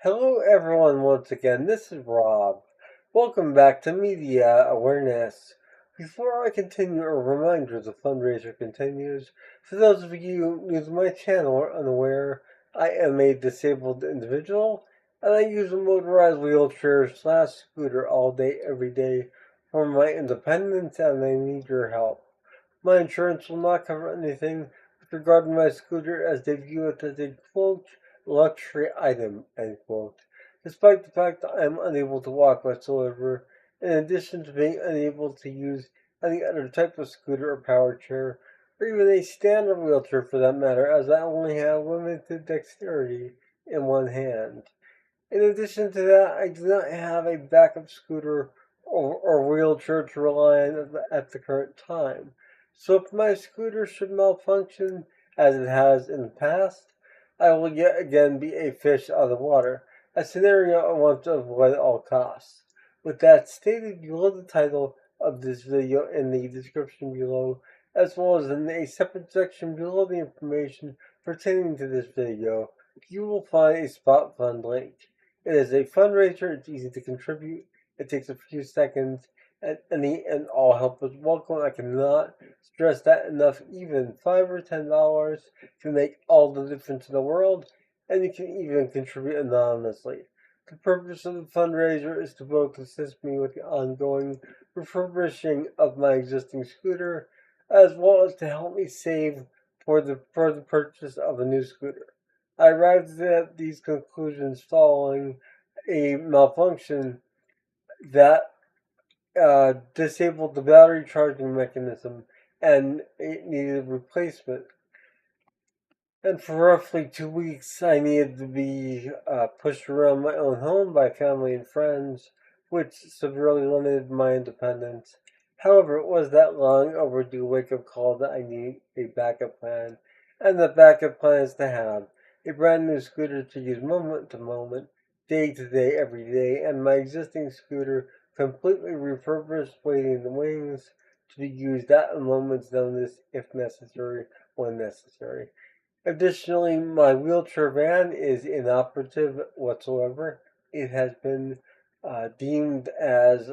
Hello, everyone, once again. This is Rob. Welcome back to Media Awareness. Before I continue, a reminder the fundraiser continues. For those of you new to my channel or unaware, I am a disabled individual and I use a motorized wheelchair/scooter all day, every day for my independence, and I need your help. My insurance will not cover anything with regard to my scooter as they view it as a quote luxury item end quote. Despite the fact that I am unable to walk whatsoever, in addition to being unable to use any other type of scooter or power chair, or even a standard wheelchair for that matter, as I only have limited dexterity in one hand. In addition to that, I do not have a backup scooter or wheelchair to rely on at the current time. So if my scooter should malfunction, as it has in the past, I will yet again be a fish out of the water, a scenario I want to avoid at all costs. With that stated, below the title of this video in the description below, as well as in a separate section below the information pertaining to this video, you will find a spot fund link. It is a fundraiser. It's easy to contribute. It takes a few seconds, and any and all help is welcome. I cannot stress that enough. Even $5 or $10 can make all the difference in the world, and you can even contribute anonymously. The purpose of the fundraiser is to both assist me with the ongoing refurbishing of my existing scooter, as well as to help me save for the purchase of a new scooter. I arrived at these conclusions following a malfunction that disabled the battery charging mechanism and it needed replacement. And for roughly 2 weeks, I needed to be pushed around my own home by family and friends, which severely limited my independence. However, it was that long overdue wake up call that I need a backup plan, and the backup plan is to have a brand new scooter to use moment to moment, day to day, every day, and my existing scooter completely refurbished, waiting in the wings to be used at a moment's notice if necessary, when necessary. Additionally, my wheelchair van is inoperative whatsoever. It has been deemed as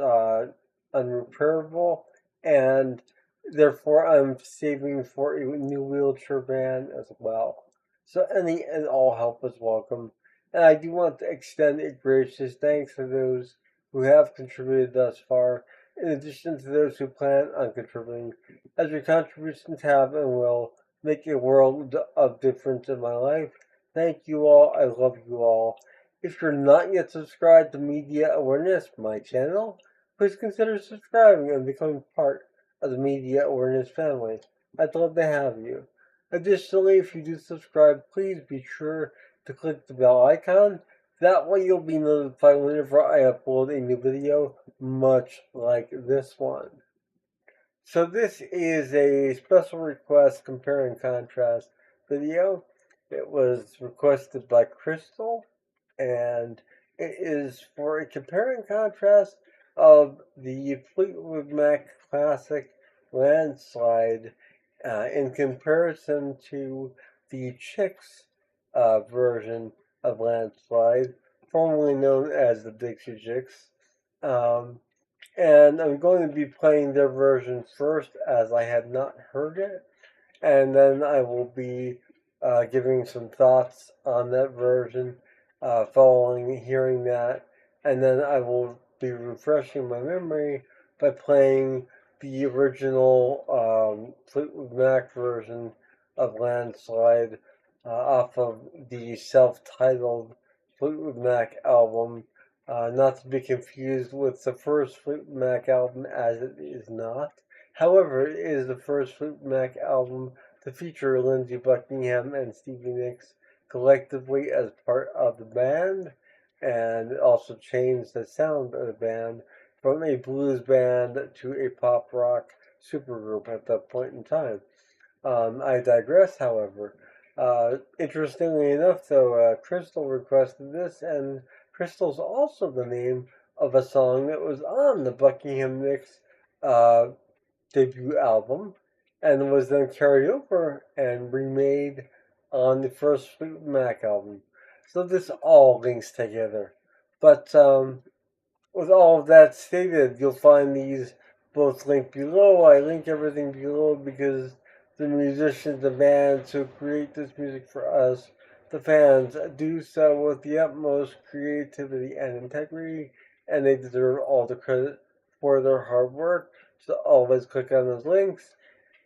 unrepairable, and therefore I'm saving for a new wheelchair van as well. So any and all help is welcome. And I do want to extend a gracious thanks to those who have contributed thus far, in addition to those who plan on contributing, as your contributions have and will make a world of difference in my life. Thank you all. I love you all. If you're not yet subscribed to Media Awareness, my channel, please consider subscribing and becoming part of the Media Awareness family. I'd love to have you. Additionally, if you do subscribe, please be sure to click the bell icon. That way you'll be notified whenever I upload a new video, much like this one. So this is a special request compare and contrast video. It was requested by Crystal, and it is for a compare and contrast of the Fleetwood Mac classic Landslide in comparison to the Chicks version of Landslide, formerly known as the Dixie Chicks. Um, and I'm going to be playing their version first as I had not heard it, and then I will be giving some thoughts on that version following hearing that, and then I will be refreshing my memory by playing the original Fleetwood Mac version of Landslide off of the self-titled Fleetwood Mac album, not to be confused with the first Fleetwood Mac album, as it is not. However, it is the first Fleetwood Mac album to feature Lindsey Buckingham and Stevie Nicks collectively as part of the band, and it also changed the sound of the band from a blues band to a pop rock supergroup at that point in time. I digress, however. Interestingly enough, though, Crystal requested this, and Crystal's also the name of a song that was on the Buckingham Nicks uh, debut album, and was then carried over and remade on the first Fleetwood Mac album. So this all links together. But with all of that stated, you'll find these both linked below. I link everything below because the musicians, the bands who create this music for us, the fans, do so with the utmost creativity and integrity, and they deserve all the credit for their hard work. So always click on those links.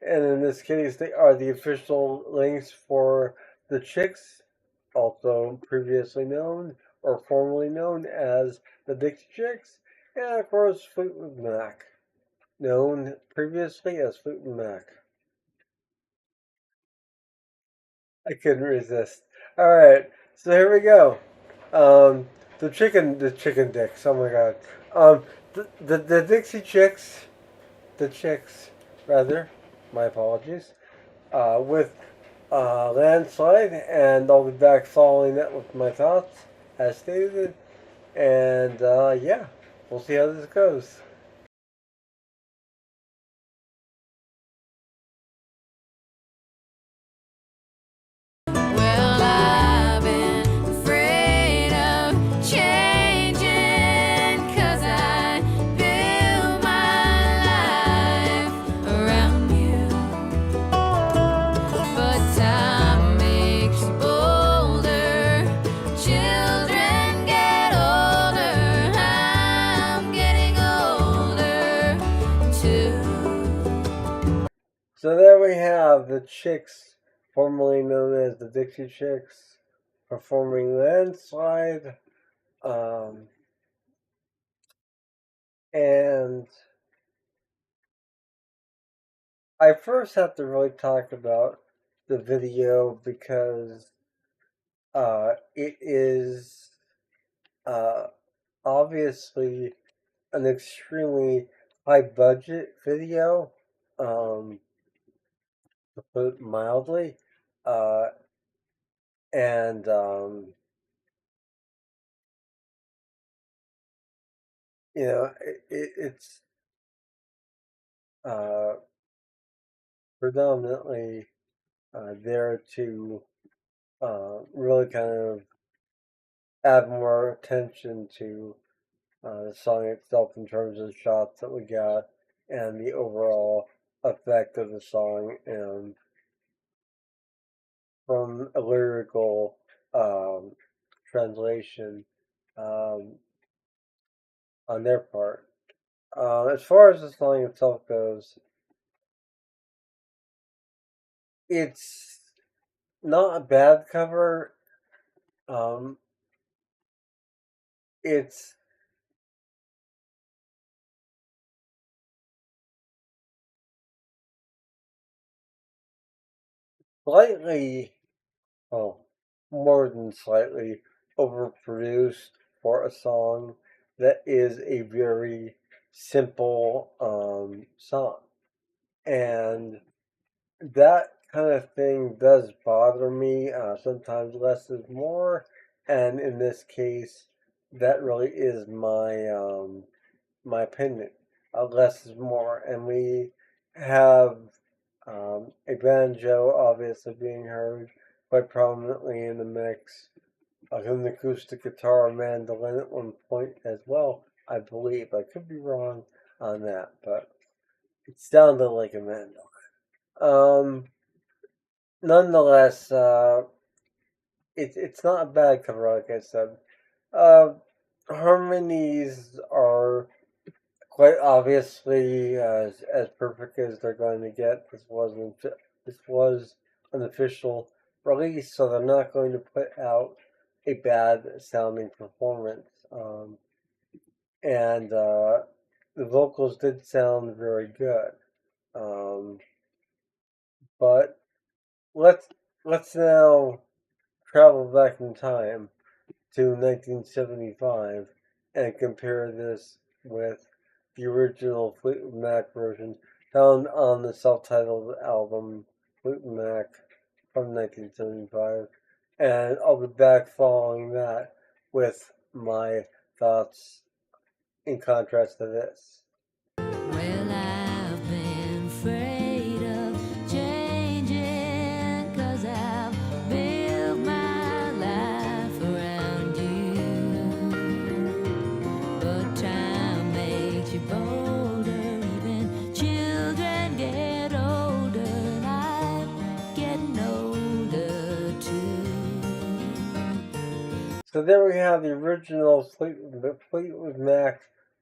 And in this case, they are the official links for the Chicks, also previously known or formerly known as the Dixie Chicks, and of course Fleetwood Mac, known previously as Fleetwood Mac. I couldn't resist. All right, so here we go. Um, the chicken dicks. Oh my god. The Dixie Chicks, the Chicks, rather. My apologies. With landslide, and I'll be back following that with my thoughts as stated. And yeah, we'll see how this goes. Well, I've been afraid of changing 'cause I built my life around you. But time makes you bolder, children get older, I'm getting older too. So there we have the Chicks, formerly known as the Dixie Chicks, performing Landslide. Um, and I first have to really talk about the video because it is uh, obviously an extremely high budget video, um, to put it mildly. Uh, and it's uh, predominantly there to really kind of add more attention to the song itself in terms of the shots that we got and the overall effect of the song, and from a lyrical um, translation um, on their part. As far as the song itself goes, it's not a bad cover. Um, it's slightly, oh, more than slightly overproduced for a song that is a very simple song. And that kind of thing does bother me. Sometimes less is more, and in this case, that really is my opinion. Less is more, and we have a banjo obviously being heard quite prominently in the mix. An acoustic guitar, mandolin at one point as well, I believe. I could be wrong on that, but it sounded like a mandolin. Um, Nonetheless, it's not a bad cover, like I said. Uh, Harmonies are quite obviously as perfect as they're going to get. This was an official release, so they're not going to put out a bad sounding performance. And the vocals did sound very good. Um, but let's let's now travel back in time to 1975 and compare this with the original Fleetwood Mac version found on the self-titled album Fleetwood Mac from 1975. And I'll be back following that with my thoughts in contrast to this. Well, I've been afraid of changing 'cause I've built my life around So there we have the original Fleetwood Mac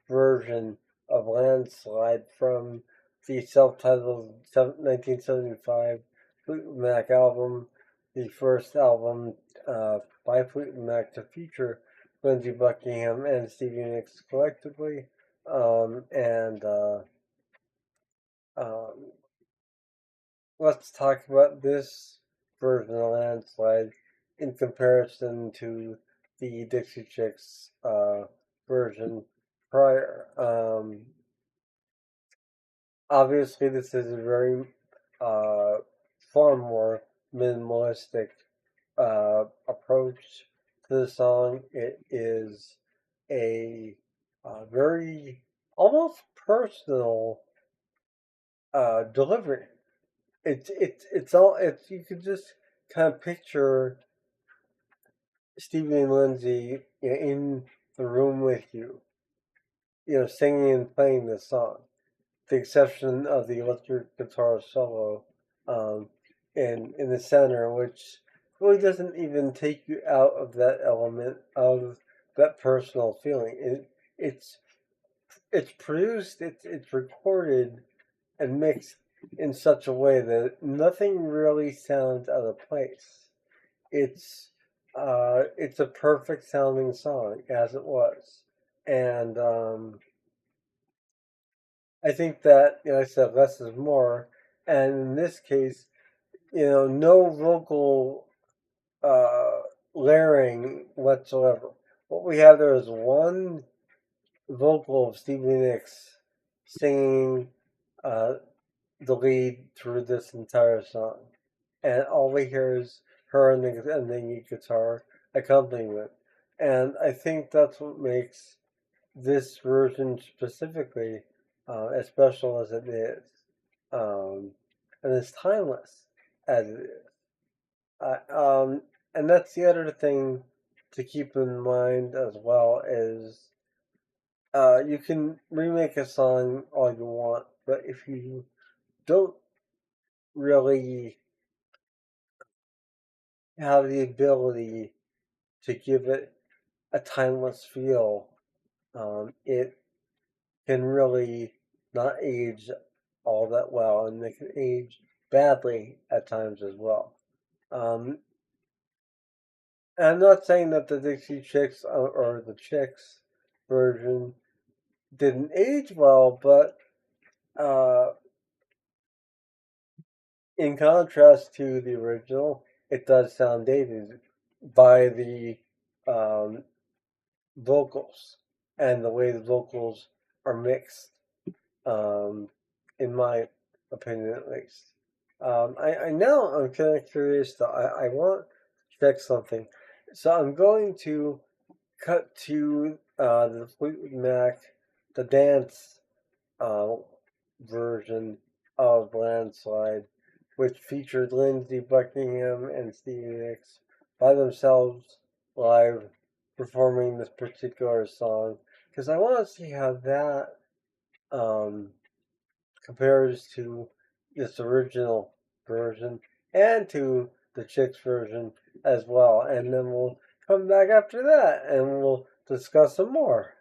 version of Landslide from the self-titled 1975 Fleetwood Mac album, the first album by Fleetwood Mac to feature Lindsey Buckingham and Stevie Nicks collectively. And um, let's talk about this version of Landslide in comparison to the Dixie Chicks version prior. Obviously, this is a very far more minimalistic approach to the song. It is a very almost personal delivery. It's you could just kind of picture Stevie and Lindsay, in the room with you, singing and playing this song. The exception of the electric guitar solo, in the center, which really doesn't even take you out of that element of that personal feeling. It's produced, it's recorded and mixed in such a way that nothing really sounds out of place. It's a perfect sounding song as it was, and I think that, I said less is more, and in this case, no vocal layering whatsoever. What we have there is one vocal of Stevie Nicks singing uh, the lead through this entire song, and all we hear is her and the guitar accompaniment, and I think that's what makes this version specifically as special as it is, and as timeless as it is. And that's the other thing to keep in mind as well is you can remake a song all you want, but if you don't really have the ability to give it a timeless feel, it can really not age all that well, and they can age badly at times as well. I'm not saying that the Dixie Chicks or the Chicks version didn't age well, but uh, in contrast to the original, it does sound dated by the um, vocals and the way the vocals are mixed, um, in my opinion at least. I now I'm kind of curious though. I want to check something, so I'm going to cut to the Fleetwood Mac, the dance uh, version of Landslide, which featured Lindsey Buckingham and Stevie Nicks by themselves live performing this particular song, because I want to see how that um, compares to this original version and to the Chicks version as well. And then we'll come back after that and we'll discuss some more.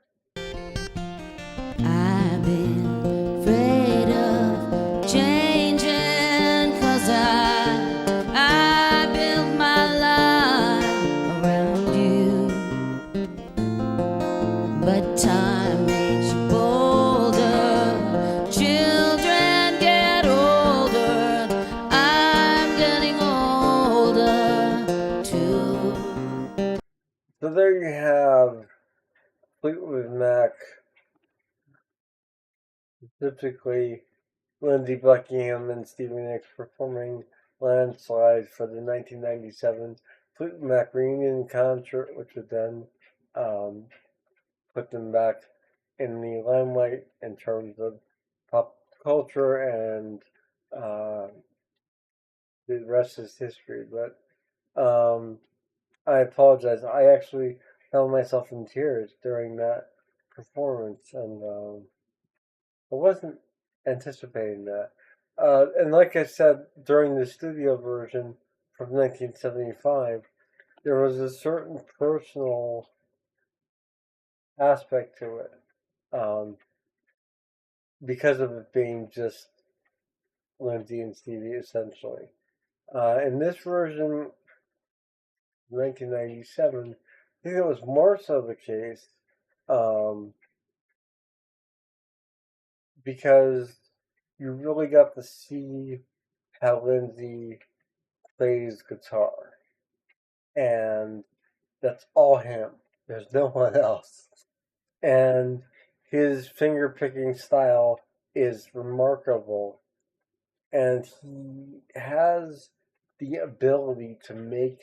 I've been afraid of changing 'cause I built my life around you, but time makes you bolder, children get older, I'm getting older too. So there you have Fleetwood Mac, specifically Lindsey Buckingham and Stevie Nicks performing Landslide for the 1997 Fleetwood Mac reunion concert, which would then um, put them back in the limelight in terms of pop culture, and uh, the rest is history. But I apologize. I actually found myself in tears during that performance, and I wasn't anticipating that. And like I said, during the studio version from 1975, there was a certain personal aspect to it, because of it being just Lindsay and Stevie essentially. In this version, 1997, I think it was more so the case, um, because you really got to see how Lindsay plays guitar, and that's all him. There's no one else, and his finger picking style is remarkable, and he has the ability to make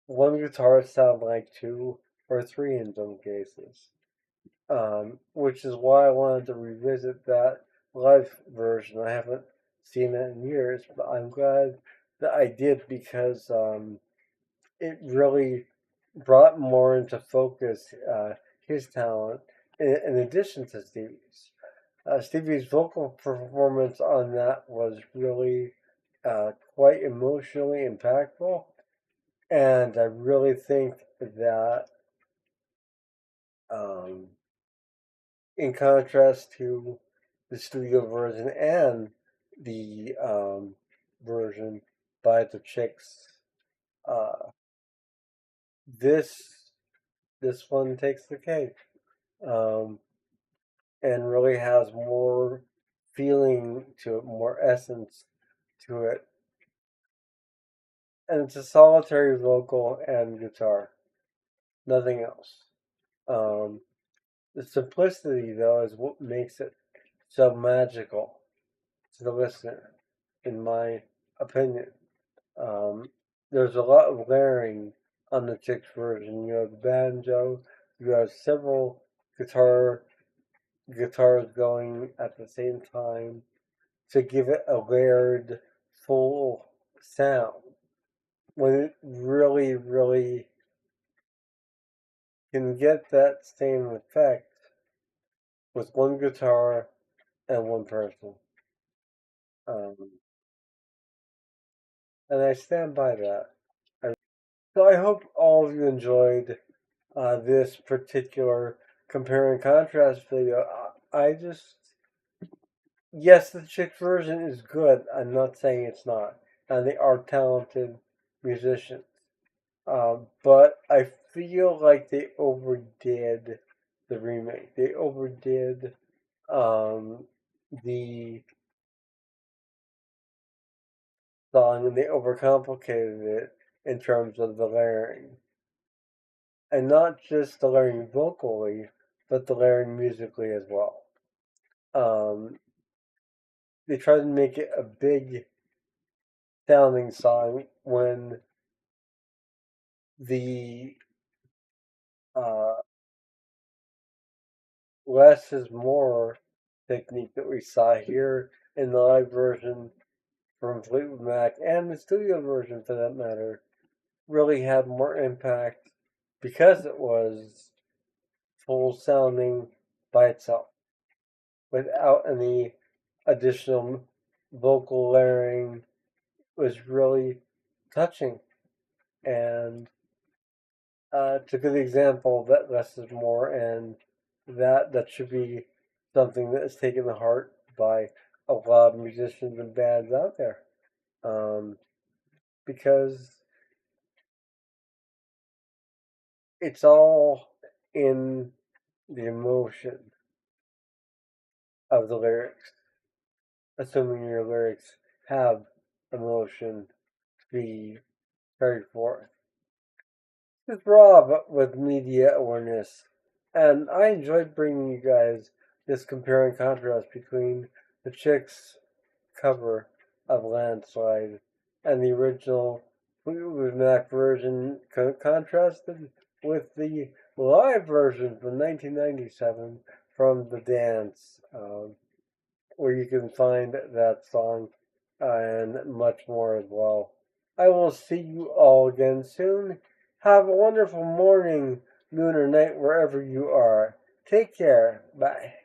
one guitar sound like two or three in some cases. Which is why I wanted to revisit that live version. I haven't seen it in years, but I'm glad that I did because it really brought more into focus his talent in addition to Stevie's. Stevie's vocal performance on that was really quite emotionally impactful, and I really think that um, in contrast to the studio version and the version by the Chicks, uh, this this one takes the cake, um, and really has more feeling to it, more essence to it, and it's a solitary vocal and guitar, nothing else. Um, the simplicity, though, is what makes it so magical to the listener, in my opinion. Um, there's a lot of layering on the Chicks version. You have the banjo, you have several guitars going at the same time to give it a layered, full sound. When it really, really can get that same effect with one guitar and one person. Um, and I stand by that. So I hope all of you enjoyed this particular compare and contrast video. I just, yes, the chick version is good. I'm not saying it's not, and they are talented musicians. But I feel like they overdid the remake. They overdid the song, and they overcomplicated it in terms of the layering, and not just the layering vocally, but the layering musically as well. They tried to make it a big sounding song when the uh, less is more technique that we saw here in the live version from Fleetwood Mac and the studio version for that matter really had more impact because it was full sounding by itself without any additional vocal layering. Was really touching, and it's a good example that less is more, and that should be something that is taken to heart by a lot of musicians and bands out there, um, because it's all in the emotion of the lyrics, assuming your lyrics have emotion to be carried forth. This is Rob with Media Awareness, and I enjoyed bringing you guys this compare and contrast between the Chicks cover of Landslide and the original Fleetwood Mac version, contrasted with the live version from 1997 from The Dance, where you can find that song and much more as well. I will see you all again soon. Have a wonderful morning, noon, or night wherever you are. Take care. Bye.